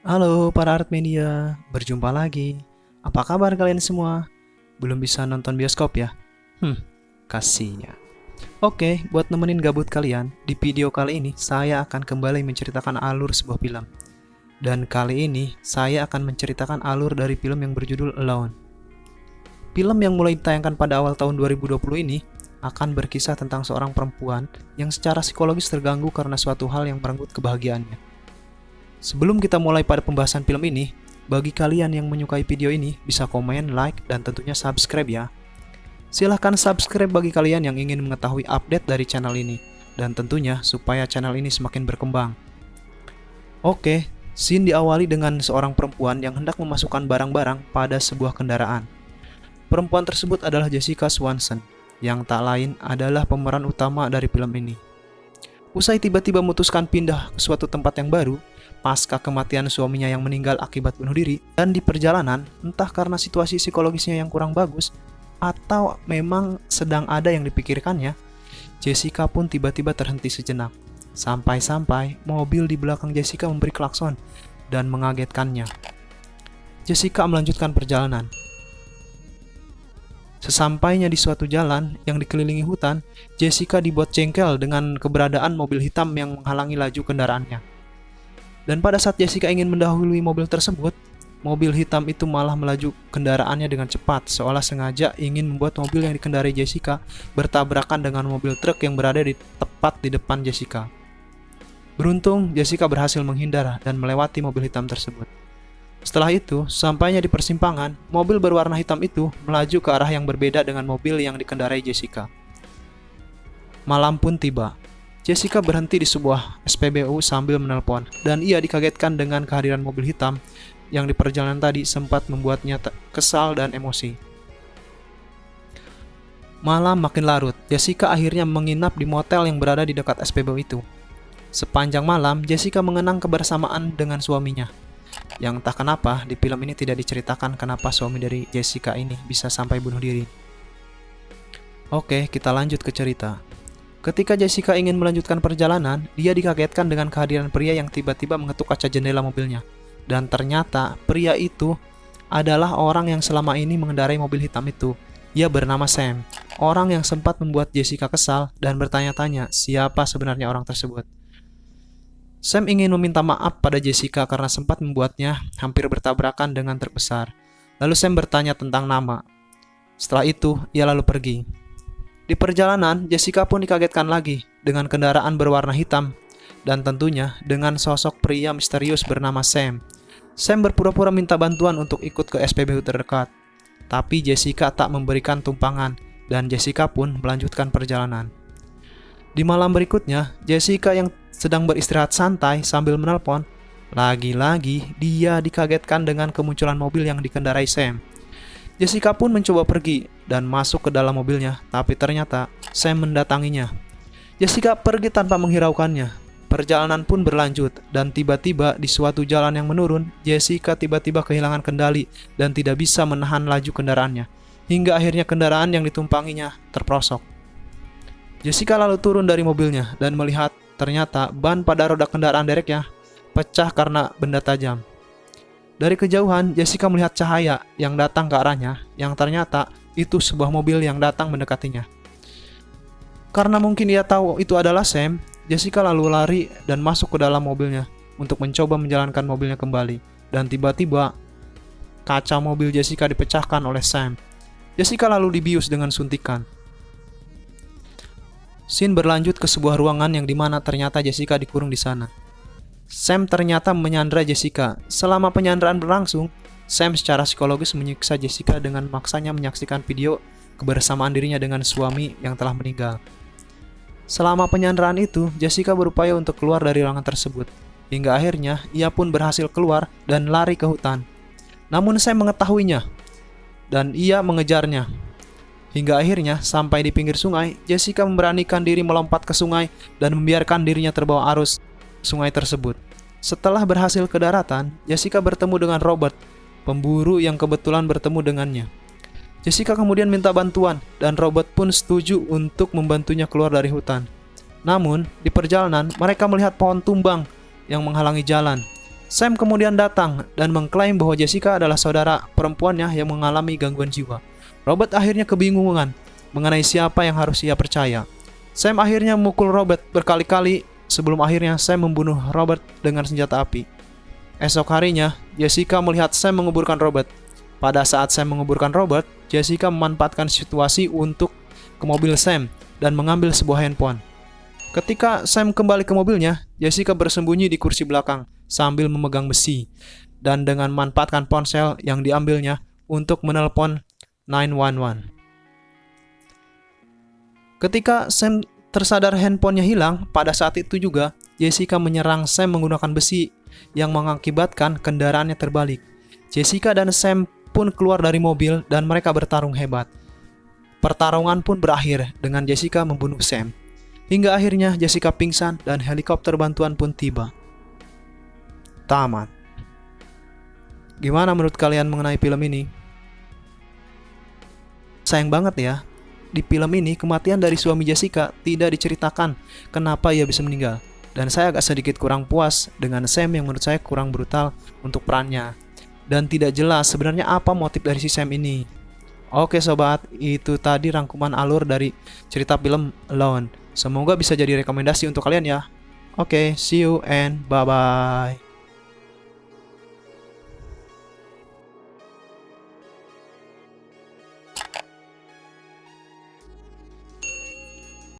Halo para art media, berjumpa lagi. Apa kabar kalian semua? Belum bisa nonton bioskop ya? Hmm, kasinya. Oke, buat nemenin gabut kalian, di video kali ini saya akan kembali menceritakan alur sebuah film. Dan kali ini saya akan menceritakan alur dari film yang berjudul Alone. Film yang mulai ditayangkan pada awal tahun 2020 ini akan berkisah tentang seorang perempuan yang secara psikologis terganggu karena suatu hal yang merenggut kebahagiaannya. Sebelum kita mulai pada pembahasan film ini, bagi kalian yang menyukai video ini, bisa komen, like, dan tentunya subscribe ya. Silahkan subscribe bagi kalian yang ingin mengetahui update dari channel ini, dan tentunya supaya channel ini semakin berkembang. Oke, scene diawali dengan seorang perempuan yang hendak memasukkan barang-barang pada sebuah kendaraan. Perempuan tersebut adalah Jessica Swanson, yang tak lain adalah pemeran utama dari film ini. Usai tiba-tiba memutuskan pindah ke suatu tempat yang baru, pasca kematian suaminya yang meninggal akibat bunuh diri, dan di perjalanan, entah karena situasi psikologisnya yang kurang bagus, atau memang sedang ada yang dipikirkannya, Jessica pun tiba-tiba terhenti sejenak. Sampai-sampai mobil di belakang Jessica memberi klakson dan mengagetkannya. Jessica melanjutkan perjalanan. Sesampainya di suatu jalan yang dikelilingi hutan, Jessica dibuat jengkel dengan keberadaan mobil hitam yang menghalangi laju kendaraannya. Dan pada saat Jessica ingin mendahului mobil tersebut, mobil hitam itu malah melaju kendaraannya dengan cepat, seolah sengaja ingin membuat mobil yang dikendarai Jessica bertabrakan dengan mobil truk yang berada tepat di depan Jessica. Beruntung, Jessica berhasil menghindar dan melewati mobil hitam tersebut. Setelah itu, sampainya di persimpangan, mobil berwarna hitam itu melaju ke arah yang berbeda dengan mobil yang dikendarai Jessica. Malam pun tiba. Jessica berhenti di sebuah SPBU sambil menelpon, dan ia dikagetkan dengan kehadiran mobil hitam yang di perjalanan tadi sempat membuatnya kesal dan emosi. Malam makin larut, Jessica akhirnya menginap di motel yang berada di dekat SPBU itu. Sepanjang malam, Jessica mengenang kebersamaan dengan suaminya. Yang entah kenapa, di film ini tidak diceritakan kenapa suami dari Jessica ini bisa sampai bunuh diri. Oke, kita lanjut ke cerita. Ketika Jessica ingin melanjutkan perjalanan, dia dikagetkan dengan kehadiran pria yang tiba-tiba mengetuk kaca jendela mobilnya. Dan ternyata, pria itu adalah orang yang selama ini mengendarai mobil hitam itu. Ia bernama Sam, orang yang sempat membuat Jessica kesal dan bertanya-tanya siapa sebenarnya orang tersebut. Sam ingin meminta maaf pada Jessica karena sempat membuatnya hampir bertabrakan dengan truk besar. Lalu Sam bertanya tentang nama. Setelah itu, ia lalu pergi. Di perjalanan, Jessica pun dikagetkan lagi dengan kendaraan berwarna hitam dan tentunya dengan sosok pria misterius bernama Sam. Sam berpura-pura minta bantuan untuk ikut ke SPBU terdekat. Tapi Jessica tak memberikan tumpangan dan Jessica pun melanjutkan perjalanan. Di malam berikutnya, Jessica yang sedang beristirahat santai sambil menelpon, lagi-lagi dia dikagetkan dengan kemunculan mobil yang dikendarai Sam. Jessica pun mencoba pergi dan masuk ke dalam mobilnya, tapi ternyata Sam mendatanginya. Jessica pergi tanpa menghiraukannya. Perjalanan pun berlanjut, dan tiba-tiba di suatu jalan yang menurun, Jessica tiba-tiba kehilangan kendali dan tidak bisa menahan laju kendaraannya, hingga akhirnya kendaraan yang ditumpanginya terprosok. Jessica lalu turun dari mobilnya dan melihat ternyata ban pada roda kendaraan dereknya pecah karena benda tajam. Dari kejauhan, Jessica melihat cahaya yang datang ke arahnya, yang ternyata itu sebuah mobil yang datang mendekatinya. Karena mungkin ia tahu itu adalah Sam, Jessica lalu lari dan masuk ke dalam mobilnya untuk mencoba menjalankan mobilnya kembali. Dan tiba-tiba, kaca mobil Jessica dipecahkan oleh Sam. Jessica lalu dibius dengan suntikan. Scene berlanjut ke sebuah ruangan yang dimana ternyata Jessica dikurung di sana. Sam ternyata menyandra Jessica. Selama penyanderaan berlangsung, Sam secara psikologis menyiksa Jessica dengan maksanya menyaksikan video kebersamaan dirinya dengan suami yang telah meninggal. Selama penyanderaan itu, Jessica berupaya untuk keluar dari ruangan tersebut. Hingga akhirnya, ia pun berhasil keluar dan lari ke hutan. Namun Sam mengetahuinya, dan ia mengejarnya. Hingga akhirnya, sampai di pinggir sungai, Jessica memberanikan diri melompat ke sungai dan membiarkan dirinya terbawa arus sungai tersebut. Setelah berhasil ke daratan, Jessica bertemu dengan Robert, pemburu yang kebetulan bertemu dengannya. Jessica kemudian minta bantuan, dan Robert pun setuju untuk membantunya keluar dari hutan. Namun, di perjalanan, mereka melihat pohon tumbang yang menghalangi jalan. Sam kemudian datang dan mengklaim bahwa Jessica adalah saudara perempuannya yang mengalami gangguan jiwa. Robert akhirnya kebingungan mengenai siapa yang harus ia percaya. Sam akhirnya memukul Robert berkali-kali sebelum akhirnya Sam membunuh Robert dengan senjata api. Esok harinya, Jessica melihat Sam menguburkan Robert. Pada saat Sam menguburkan Robert, Jessica memanfaatkan situasi untuk ke mobil Sam dan mengambil sebuah handphone. Ketika Sam kembali ke mobilnya, Jessica bersembunyi di kursi belakang sambil memegang besi dan dengan memanfaatkan ponsel yang diambilnya untuk menelpon 911. Ketika Sam tersadar handphonenya hilang, pada saat itu juga Jessica menyerang Sam menggunakan besi yang mengakibatkan kendaraannya terbalik. Jessica dan Sam pun keluar dari mobil dan mereka bertarung hebat. Pertarungan pun berakhir dengan Jessica membunuh Sam. Hingga akhirnya Jessica pingsan dan helikopter bantuan pun tiba. Tamat. Gimana menurut kalian mengenai film ini? Sayang banget ya, di film ini kematian dari suami Jessica tidak diceritakan kenapa ia bisa meninggal. Dan saya agak sedikit kurang puas dengan Sam yang menurut saya kurang brutal untuk perannya. Dan tidak jelas sebenarnya apa motif dari si Sam ini. Oke sobat, itu tadi rangkuman alur dari cerita film Alone. Semoga bisa jadi rekomendasi untuk kalian ya. Oke, see you and bye-bye.